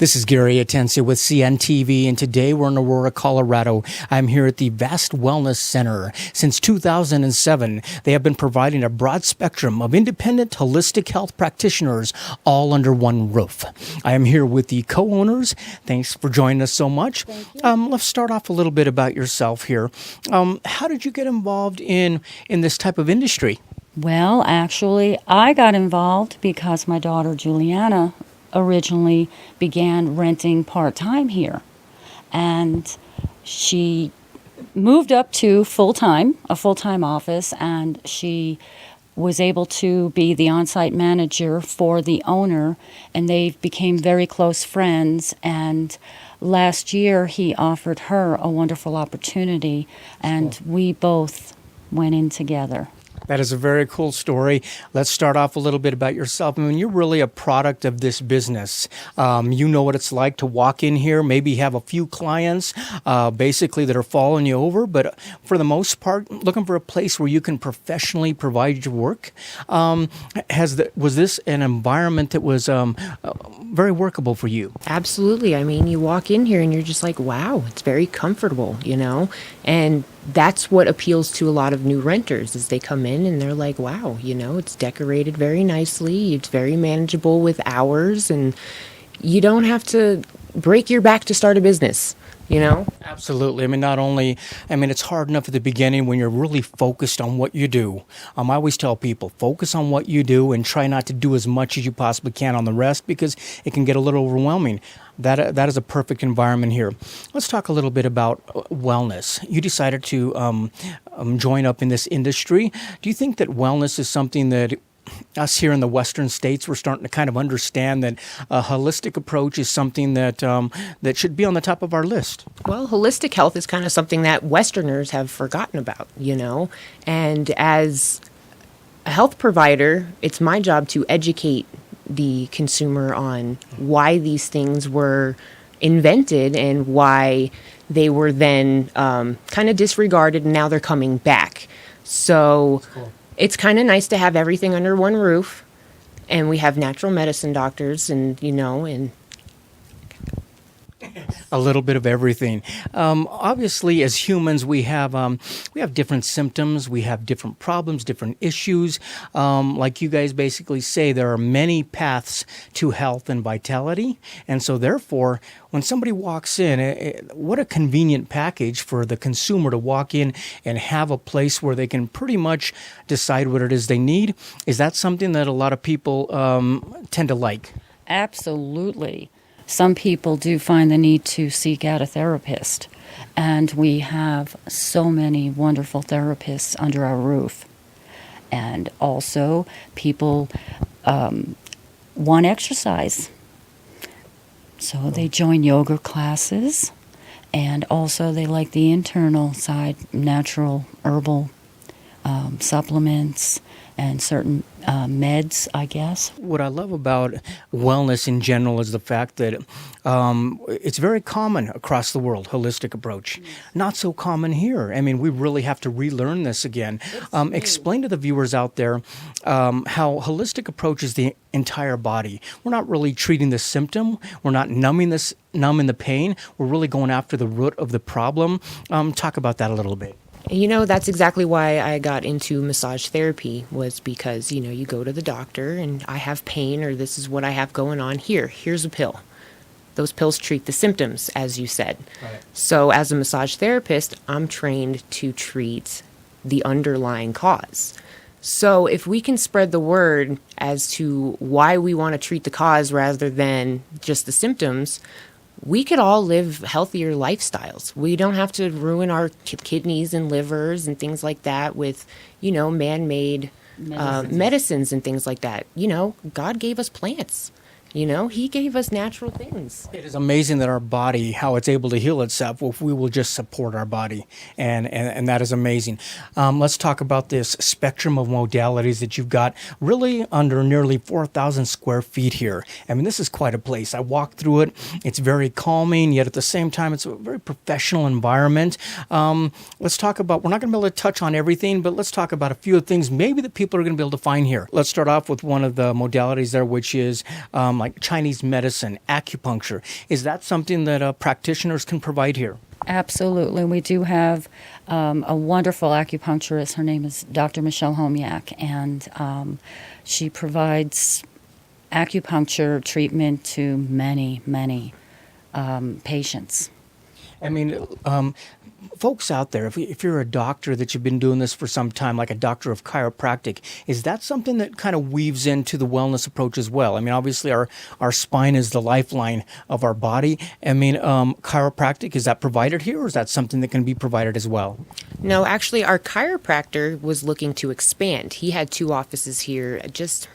This is Gary Atencio with CNTV, and today we're in Aurora, Colorado. I'm here at the Vast Wellness Center. Since 2007, they have been providing a broad spectrum of independent holistic health practitioners all under one roof. I am here with the co-owners. Thanks for joining us so much. Thank you. Let's start off a little bit about yourself here. How did you get involved in this type of industry? Well, actually, I got involved because my daughter Juliana originally began renting part-time here. And she moved up to a full-time office, and she was able to be the on-site manager for the owner, and they became very close friends. And last year, he offered her a wonderful opportunity, and we both went in together. That is a very cool story. Let's start off a little bit about yourself. I mean, you're really a product of this business. You know what it's like to walk in here, maybe have a few clients basically that are following you over, but for the most part, looking for a place where you can professionally provide your work. Was this an environment that was very workable for you? Absolutely. I mean, you walk in here and you're just like, wow, it's very comfortable, and that's what appeals to a lot of new renters is they come in and they're like, wow, it's decorated very nicely. It's very manageable with hours, and you don't have to break your back to start a business. Absolutely. I mean, it's hard enough at the beginning when you're really focused on what you do. I always tell people, focus on what you do and try not to do as much as you possibly can on the rest, because it can get a little overwhelming. That is a perfect environment here. Let's talk a little bit about wellness. You decided to join up in this industry. Do you think that wellness is something that us here in the Western states, we're starting to kind of understand that a holistic approach is something that that should be on the top of our list? Well, holistic health is kind of something that Westerners have forgotten about, and as a health provider, it's my job to educate the consumer on why these things were invented and why they were then kind of disregarded, and now they're coming back. So cool. It's kind of nice to have everything under one roof, and we have natural medicine doctors, and a little bit of everything. Obviously, as humans, we have different symptoms, we have different problems, different issues. Like you guys basically say, there are many paths to health and vitality, and so therefore, when somebody walks in, what a convenient package for the consumer to walk in and have a place where they can pretty much decide what it is they need. Is that something that a lot of people tend to like? Absolutely. Some people do find the need to seek out a therapist, and we have so many wonderful therapists under our roof. And also, people want exercise, so they join yoga classes, and also they like the internal side, natural herbal supplements and certain meds, I guess. What I love about wellness in general is the fact that it's very common across the world, holistic approach. Not so common here. I mean, we really have to relearn this again. Explain to the viewers out there how holistic approach is the entire body. We're not really treating the symptom. We're not numbing the pain. We're really going after the root of the problem. Talk about that a little bit. That's exactly why I got into massage therapy, was because, you go to the doctor and I have pain, or this is what I have going on. Here's a pill. Those pills treat the symptoms, as you said. Right. So as a massage therapist, I'm trained to treat the underlying cause. So if we can spread the word as to why we want to treat the cause rather than just the symptoms, we could all live healthier lifestyles. We don't have to ruin our kidneys and livers and things like that with, man-made medicines and things like that. God gave us plants. He gave us natural things. It is amazing that our body, how it's able to heal itself if we will just support our body. And that is amazing. Let's talk about this spectrum of modalities that you've got really under nearly 4,000 square feet here. I mean, this is quite a place. I walked through it. It's very calming, yet at the same time, it's a very professional environment. Let's talk about, we're not going to be able to touch on everything, but let's talk about a few things maybe that people are going to be able to find here. Let's start off with one of the modalities there, which is like Chinese medicine, acupuncture. Is that something that practitioners can provide here? Absolutely. We do have a wonderful acupuncturist. Her name is Dr. Michelle Homiak, and she provides acupuncture treatment to many, many patients. I mean, folks out there, if you're a doctor that you've been doing this for some time, like a doctor of chiropractic, is that something that kind of weaves into the wellness approach as well? I mean, obviously our spine is the lifeline of our body. I mean, chiropractic, is that provided here, or is that something that can be provided as well? No, actually, our chiropractor was looking to expand. He had 2 offices here just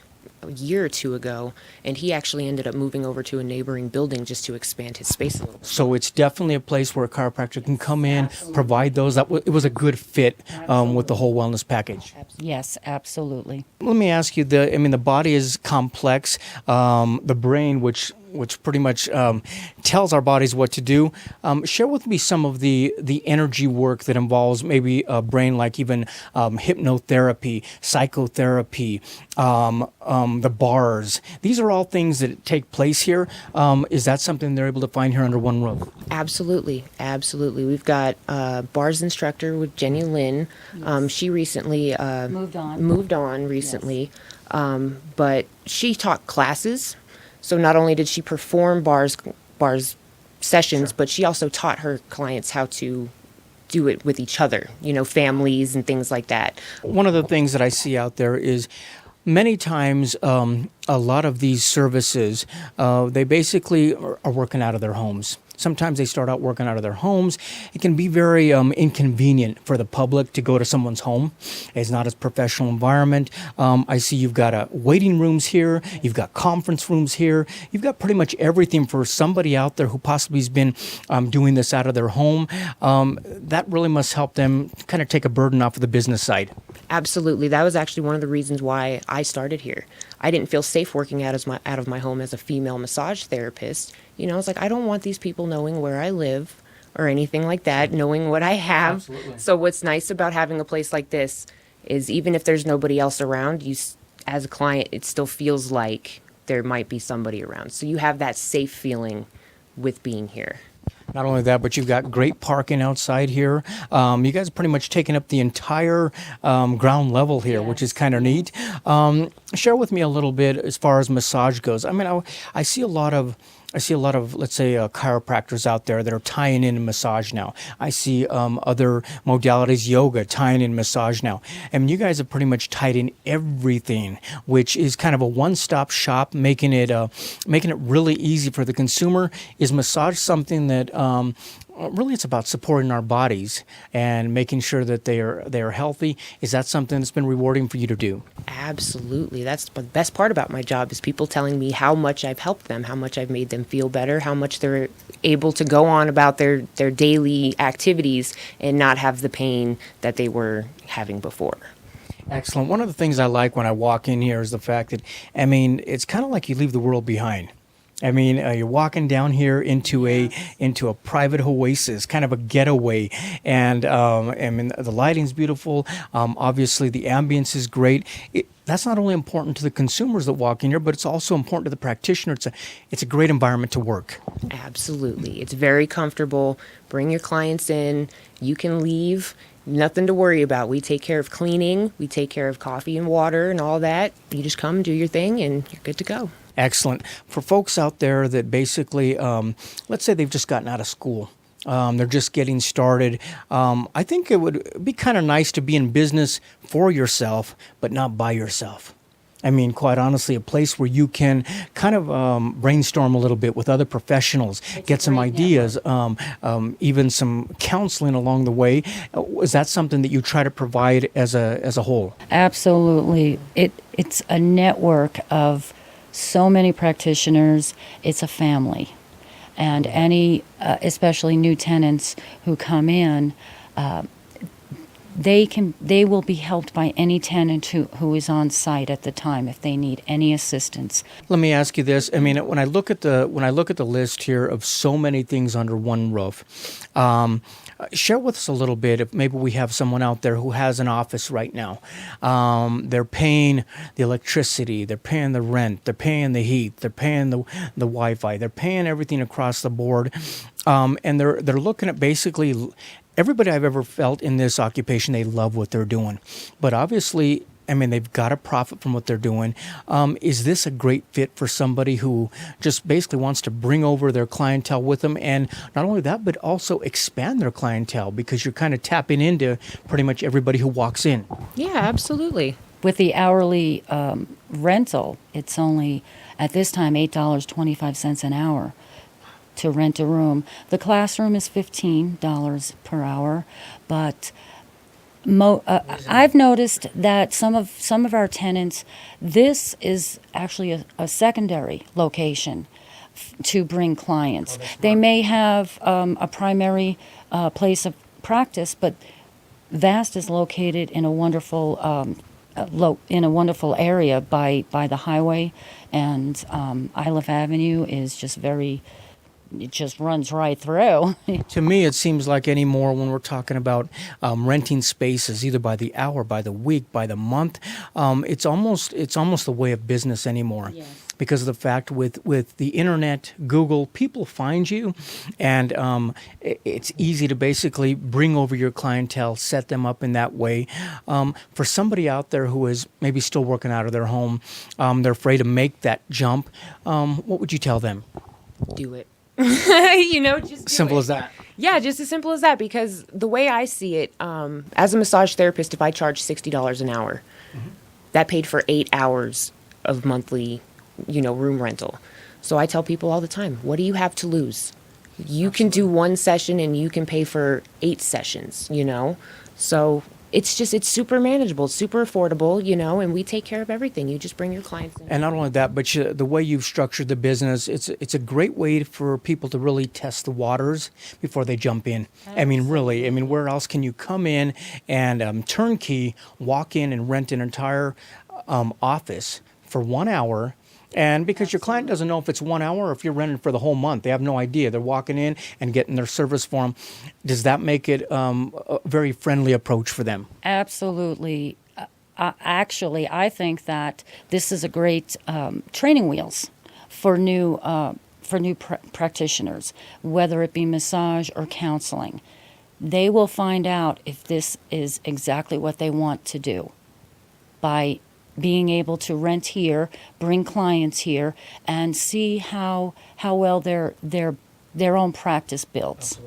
a year or 2 ago, and he actually ended up moving over to a neighboring building just to expand his space a little bit. So it's definitely a place where a chiropractor can come in, provide those. It was a good fit with the whole wellness package. Yes, absolutely. Let me ask you, the body is complex. The brain, which pretty much tells our bodies what to do. Share with me some of the energy work that involves maybe a brain, like even hypnotherapy, psychotherapy, the bars. These are all things that take place here. Is that something they're able to find here under one roof? Absolutely, absolutely. We've got bars instructor with Jenny Lynn. She recently moved on recently, but she taught classes. So not only did she perform bars sessions, but she also taught her clients how to do it with each other, families and things like that. One of the things that I see out there is many times a lot of these services, they basically are working out of their homes. Sometimes they start out working out of their homes. It can be very inconvenient for the public to go to someone's home. It's not as professional environment. I see you've got waiting rooms here. You've got conference rooms here. You've got pretty much everything for somebody out there who possibly has been doing this out of their home. That really must help them kind of take a burden off of the business side. Absolutely. That was actually one of the reasons why I started here. I didn't feel safe working out of my home as a female massage therapist. I was like, I don't want these people knowing where I live or anything like that, knowing what I have. Absolutely. So what's nice about having a place like this is even if there's nobody else around, as a client, it still feels like there might be somebody around. So you have that safe feeling with being here. Not only that, but you've got great parking outside here. You guys are pretty much taking up the entire ground level here, which is kind of neat. Share with me a little bit as far as massage goes. I mean, I see a lot of, let's say, chiropractors out there that are tying in massage now. I see other modalities, yoga, tying in massage now. I mean, you guys have pretty much tied in everything, which is kind of a one-stop shop, making it really easy for the consumer. Is massage something that really it's about supporting our bodies and making sure that they are healthy? Is that something that's been rewarding for you to do? Absolutely. That's the best part about my job is people telling me how much I've helped them, how much I've made them feel better, how much they're able to go on about their daily activities and not have the pain that they were having before. Excellent. One of the things I like when I walk in here is the fact that, it's kind of like you leave the world behind. You're walking down here into a private oasis, kind of a getaway, and the lighting's beautiful. Obviously, the ambience is great. That's not only important to the consumers that walk in here, but it's also important to the practitioner. It's a great environment to work. Absolutely, it's very comfortable. Bring your clients in. You can leave. Nothing to worry about. We take care of cleaning. We take care of coffee and water and all that. You just come, do your thing, and you're good to go. Excellent. For folks out there that basically, let's say they've just gotten out of school, they're just getting started, I think it would be kind of nice to be in business for yourself, but not by yourself. Quite honestly, a place where you can kind of brainstorm a little bit with other professionals, get some ideas, even some counseling along the way. Is that something that you try to provide as a whole? Absolutely. It's a network of so many practitioners. It's a family. And any, especially new tenants who come in, they will be helped by any tenant who is on site at the time if they need any assistance. Let me ask you this. I mean, when I look at the list here of so many things under one roof, share with us a little bit if maybe we have someone out there who has an office right now. They're paying the electricity, they're paying the rent, they're paying the heat, they're paying the Wi-Fi, they're paying everything across the board, and they're looking at basically everybody I've ever felt in this occupation. They love what they're doing, but obviously, I mean, they've got to profit from what they're doing. Is this a great fit for somebody who just basically wants to bring over their clientele with them? And not only that, but also expand their clientele, because you're kind of tapping into pretty much everybody who walks in. Yeah, absolutely. With the hourly rental, it's only at this time $8.25 an hour to rent a room. The classroom is $15 per hour, but I've noticed that some of our tenants, this is actually a secondary location to bring clients. They may have a primary place of practice, but Vast is located in a wonderful area by the highway, and Iliff Avenue is just it just runs right through. To me, it seems like anymore when we're talking about renting spaces, either by the hour, by the week, by the month, it's almost the way of business anymore. Yes. Because of the fact with the internet, Google, people find you, and it's easy to basically bring over your clientele, set them up in that way. For somebody out there who is maybe still working out of their home, they're afraid to make that jump, what would you tell them? Do it. Just do Simple it. as that. Yeah, just as simple as that, because the way I see it, as a massage therapist, if I charge $60 an hour, that paid for 8 hours of monthly, room rental. So I tell people all the time, what do you have to lose? You can do one session and you can pay for 8 sessions, So it's super manageable, super affordable, and we take care of everything. You just bring your clients in. And not only that, but the way you've structured the business, it's a great way for people to really test the waters before they jump in. I mean, really, where else can you come in and turnkey, walk in and rent an entire office for 1 hour? And because your client doesn't know if it's 1 hour or if you're renting for the whole month, they have no idea. They're walking in and getting their service for them. Does that make it a very friendly approach for them? Absolutely. Actually, I think that this is a great training wheels for new practitioners, whether it be massage or counseling. They will find out if this is exactly what they want to do by being able to rent here, bring clients here, and see how well their own practice builds.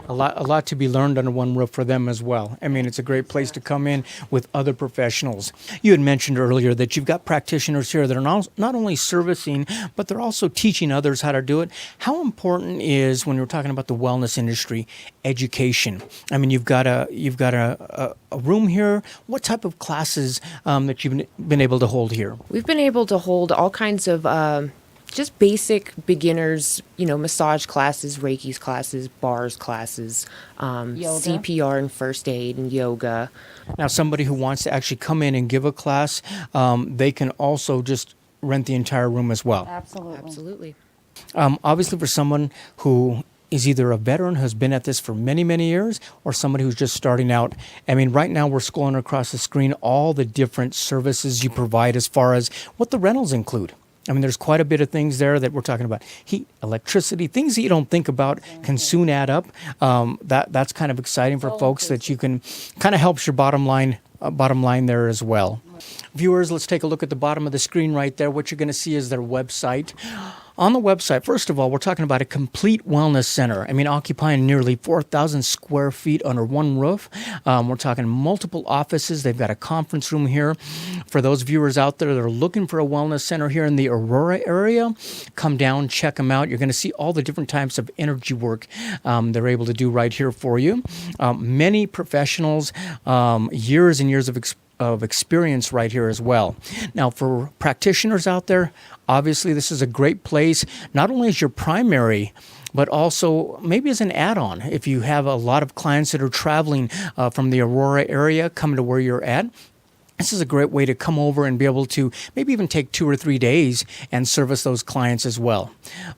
A lot to be learned under one roof for them as well. It's a great place to come in with other professionals. You had mentioned earlier that you've got practitioners here that are not only servicing, but they're also teaching others how to do it. How important is, when we're talking about the wellness industry, education? You've got a room here. What type of classes that you've been able to hold here? We've been able to hold all kinds of just basic beginners, massage classes, Reiki's classes, bars classes, CPR and first aid and yoga. Now, somebody who wants to actually come in and give a class, they can also just rent the entire room as well. Absolutely. Obviously, for someone who is either a veteran who has been at this for many, many years, or somebody who's just starting out. Right now we're scrolling across the screen all the different services you provide as far as what the rentals include. There's quite a bit of things there that we're talking about. Heat, electricity, things that you don't think about can soon add up. That's kind of exciting for folks that you can kind of helps your bottom line there as well. Viewers, let's take a look at the bottom of the screen right there. What you're going to see is their website. On the website, first of all, we're talking about a complete wellness center. Occupying nearly 4,000 square feet under one roof. We're talking multiple offices. They've got a conference room here. For those viewers out there that are looking for a wellness center here in the Aurora area, come down, check them out. You're going to see all the different types of energy work they're able to do right here for you. Many professionals, years and years of of experience right here as well. Now, for practitioners out there, obviously this is a great place, not only as your primary, but also maybe as an add-on. If you have a lot of clients that are traveling from the Aurora area, coming to where you're at, this is a great way to come over and be able to maybe even take 2 or 3 days and service those clients as well.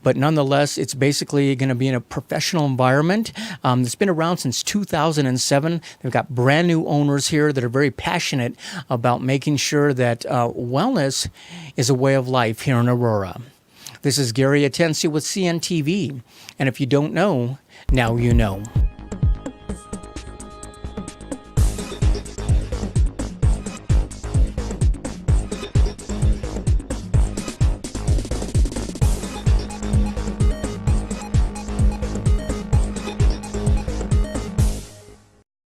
But nonetheless, it's basically going to be in a professional environment. It's been around since 2007. They've got brand new owners here that are very passionate about making sure that wellness is a way of life here in Aurora. This is Gary Atencio with CNTV. And if you don't know, now you know.